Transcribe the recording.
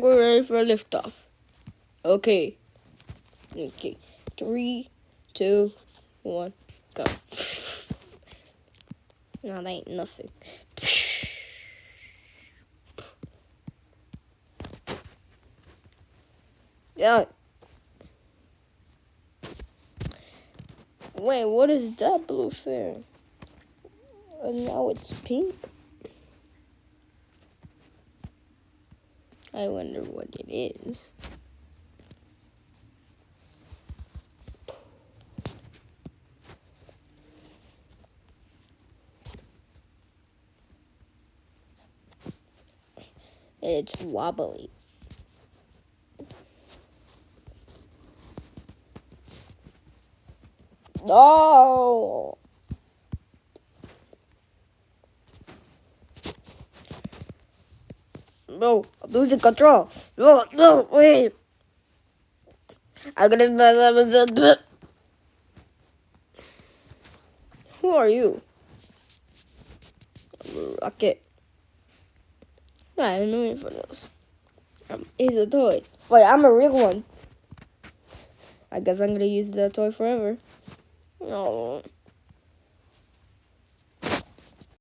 We're ready for liftoff. Okay. 3, 2, 1, go. No, that ain't nothing. Yeah. Wait, what is that blue thing? And now it's pink. I wonder what it is. And it's wobbly. No! No, I'm losing control. No, wait. I'm gonna. Who are you? Rocket. I don't know you for this. He's a toy. Wait, I'm a real one. I guess I'm gonna use that toy forever. No.